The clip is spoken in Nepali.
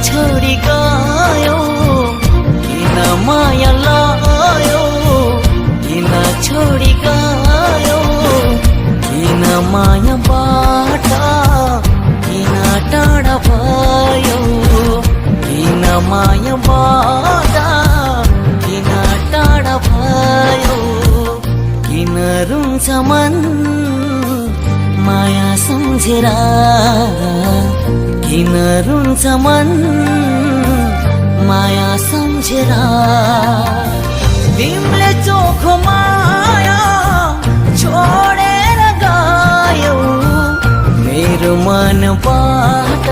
छोडी गयो किन माया लायो किन छोडी गयो किन मायाबाट किन टाढा भयो किन मायाबाट किन टाढा भयो किन रुन्छ मन माया सम्झेर किन रुन्छ मन माया सम्झेर तिमीले चोखो माया छोडेर गयो मेरो मनबाट